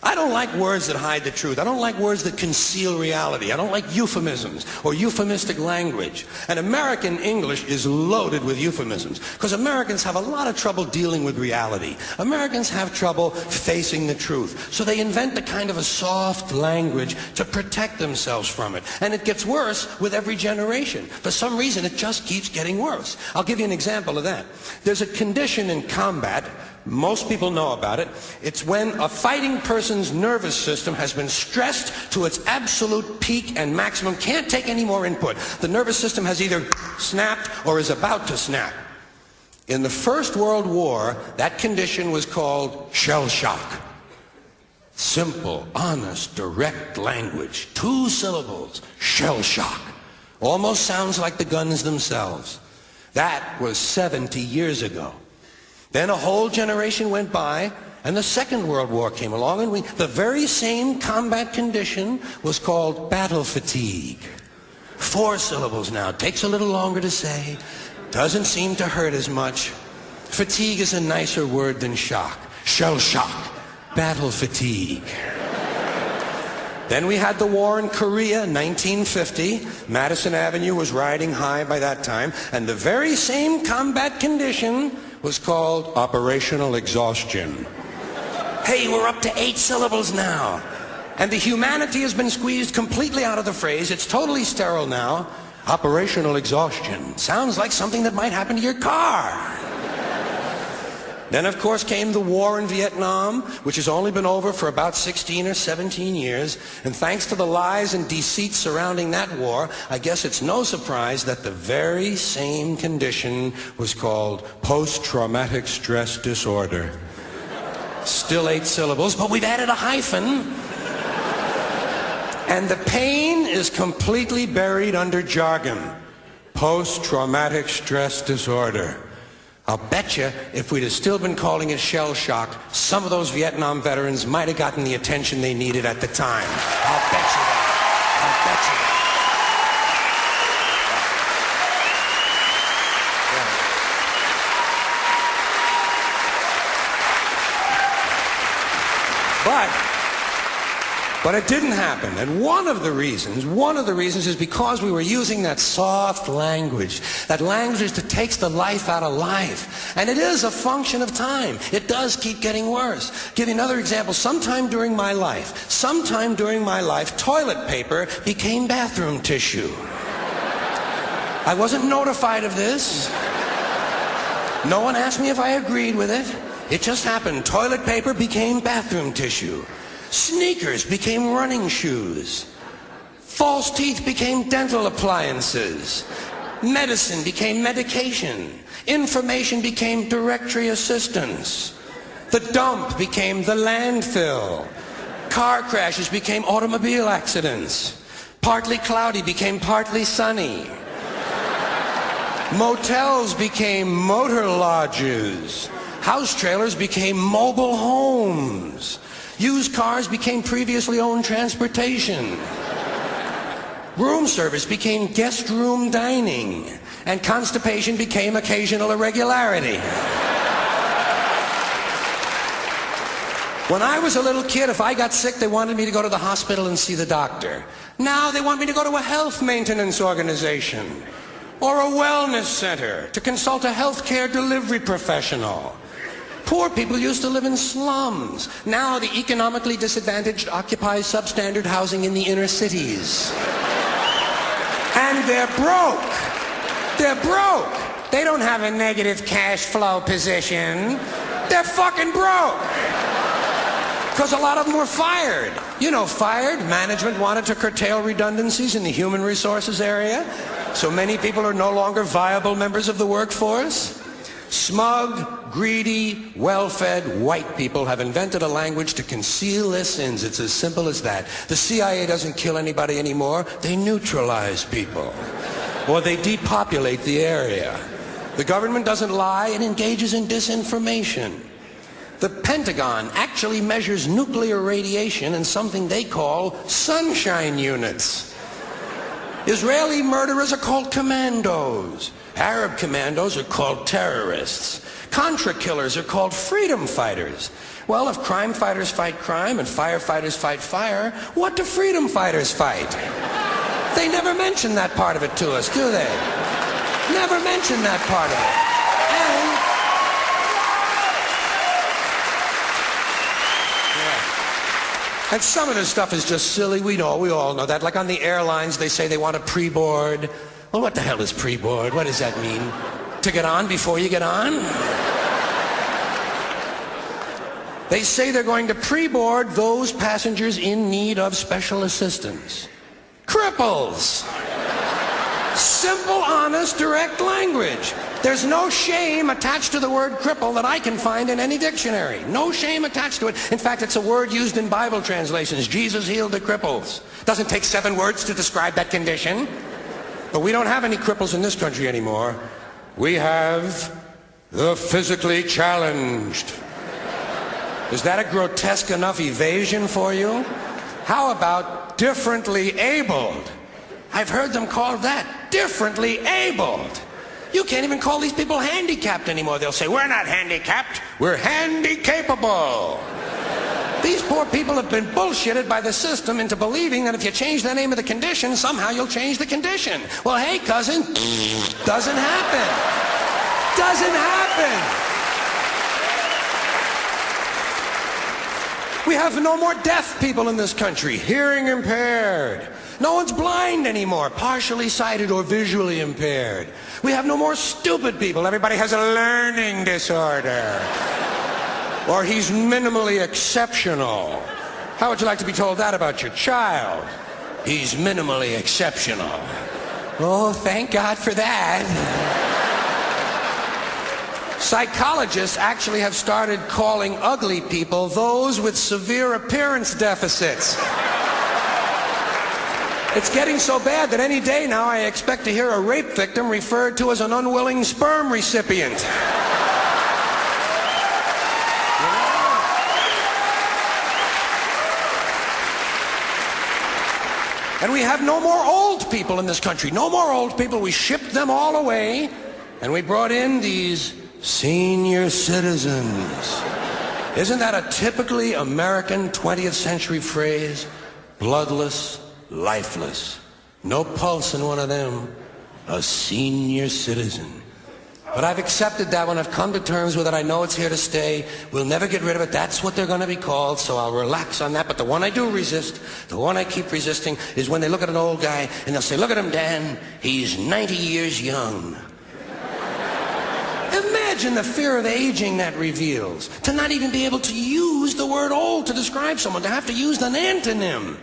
I don't like words that hide the truth. I don't like words that conceal reality. I don't like euphemisms or euphemistic language. And American English is loaded with euphemisms because Americans have a lot of trouble dealing with reality. Americans have trouble facing the truth. So they invent a kind of a soft language to protect themselves from it. And it gets worse with every generation. For some reason, it just keeps getting worse. I'll give you an example of that. There's a condition in combat. Most people know about it. It's when a fighting person's nervous system has been stressed to its absolute peak and maximum, can't take any more input. The nervous system has either snapped or is about to snap. In the First World War, that condition was called shell shock. Simple, honest, direct language. 2 syllables. Shell shock. Almost sounds like the guns themselves. That was 70 years ago. Then a whole generation went by, and the Second World War came along, and the very same combat condition was called battle fatigue. 4 syllables now. Takes a little longer to say. Doesn't seem to hurt as much. Fatigue is a nicer word than shock. Shell shock. Battle fatigue. Then we had the war in Korea, 1950. Madison Avenue was riding high by that time, and the very same combat condition was called operational exhaustion. Hey, we're up to 8 syllables now. And the humanity has been squeezed completely out of the phrase. It's totally sterile now. Operational exhaustion. Sounds like something that might happen to your car. Then, of course, came the war in Vietnam, which has only been over for about 16 or 17 years. And thanks to the lies and deceit surrounding that war, I guess it's no surprise that the very same condition was called post-traumatic stress disorder. Still 8 syllables, but we've added a hyphen. And the pain is completely buried under jargon. Post-traumatic stress disorder. I'll bet you if we'd have still been calling it shell shock, some of those Vietnam veterans might have gotten the attention they needed at the time. I'll bet you that. I'll bet you that. But it didn't happen. And one of the reasons is because we were using that soft language, that language that takes the life out of life. And it is a function of time. It does keep getting worse. Give you another example. Sometime during my life, toilet paper became bathroom tissue. I wasn't notified of this. No one asked me if I agreed with it. It just happened. Toilet paper became bathroom tissue. Sneakers became running shoes. False teeth became dental appliances. Medicine became medication. Information became directory assistance. The dump became the landfill. Car crashes became automobile accidents. Partly cloudy became partly sunny. Motels became motor lodges. House trailers became mobile homes. Used cars became previously owned transportation. Room service became guest room dining. And constipation became occasional irregularity. When I was a little kid, if I got sick, they wanted me to go to the hospital and see the doctor. Now they want me to go to a health maintenance organization or a wellness center to consult a healthcare delivery professional. Poor people used to live in slums. Now the economically disadvantaged occupy substandard housing in the inner cities. And they're broke. They're broke. They don't have a negative cash flow position. They're fucking broke. Because a lot of them were fired. You know, fired. Management wanted to curtail redundancies in the human resources area. So many people are no longer viable members of the workforce. Smug, greedy, well-fed white people have invented a language to conceal their sins. It's as simple as that. The CIA doesn't kill anybody anymore. They neutralize people. Or they depopulate the area. The government doesn't lie. It engages in disinformation. The Pentagon actually measures nuclear radiation in something they call sunshine units. Israeli murderers are called commandos. Arab commandos are called terrorists. Contra killers are called freedom fighters. Well, if crime fighters fight crime and firefighters fight fire, what do freedom fighters fight? They never mention that part of it to us, do they? Never mention that part of it. And some of this stuff is just silly. We all know that. Like on the airlines, they say they want a pre-board. Well, what the hell is pre-board? What does that mean? To get on before you get on? They say they're going to pre-board those passengers in need of special assistance. Cripples! Simple, honest, direct language. There's no shame attached to the word cripple that I can find in any dictionary. No shame attached to it. In fact, it's a word used in Bible translations. Jesus healed the cripples. Doesn't take 7 words to describe that condition. But we don't have any cripples in this country anymore. We have the physically challenged. Is that a grotesque enough evasion for you? How about differently abled? I've heard them called that, differently abled. You can't even call these people handicapped anymore. They'll say, we're not handicapped, we're handy-capable. These poor people have been bullshitted by the system into believing that if you change the name of the condition, somehow you'll change the condition. Well, hey, cousin, doesn't happen. Doesn't happen. We have no more deaf people in this country, hearing impaired. No one's blind anymore, partially sighted or visually impaired. We have no more stupid people. Everybody has a learning disorder. Or he's minimally exceptional. How would you like to be told that about your child? He's minimally exceptional. Oh, thank God for that. Psychologists actually have started calling ugly people those with severe appearance deficits. It's getting so bad that any day now I expect to hear a rape victim referred to as an unwilling sperm recipient. And we have no more old people in this country. No more old people. We shipped them all away, and we brought in these senior citizens. Isn't that a typically American 20th century phrase? Bloodless, lifeless. No pulse in one of them. A senior citizen. But I've accepted that one. I've come to terms with it. I know it's here to stay. We'll never get rid of it. That's what they're going to be called, so I'll relax on that. But the one I do resist, the one I keep resisting, is when they look at an old guy and they'll say, look at him, Dan. He's 90 years young. Imagine the fear of aging that reveals. To not even be able to use the word old to describe someone, to have to use an antonym.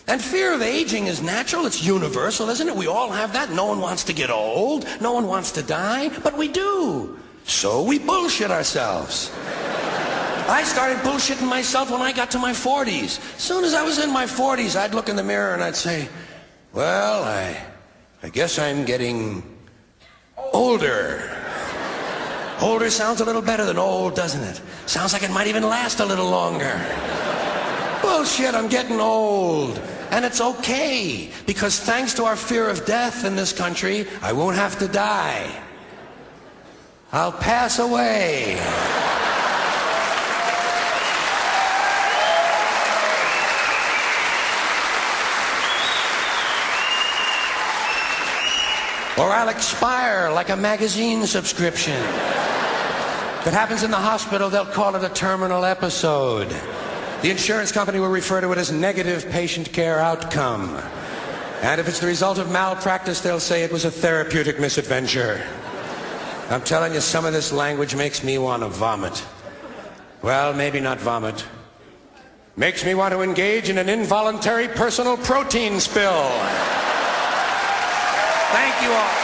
And fear of aging is natural, it's universal, isn't it? We all have that. No one wants to get old, no one wants to die, but we do. So we bullshit ourselves. I started bullshitting myself when I got to my 40s. As soon as I was in my 40s, I'd look in the mirror and I'd say, well, I guess I'm getting older. Older sounds a little better than old, doesn't it? Sounds like it might even last a little longer. Bullshit, I'm getting old. And it's okay, because thanks to our fear of death in this country, I won't have to die. I'll pass away. Or I'll expire like a magazine subscription. If it happens in the hospital, they'll call it a terminal episode. The insurance company will refer to it as negative patient care outcome. And if it's the result of malpractice, they'll say it was a therapeutic misadventure. I'm telling you, some of this language makes me want to vomit. Well, maybe not vomit. Makes me want to engage in an involuntary personal protein spill. Thank you all.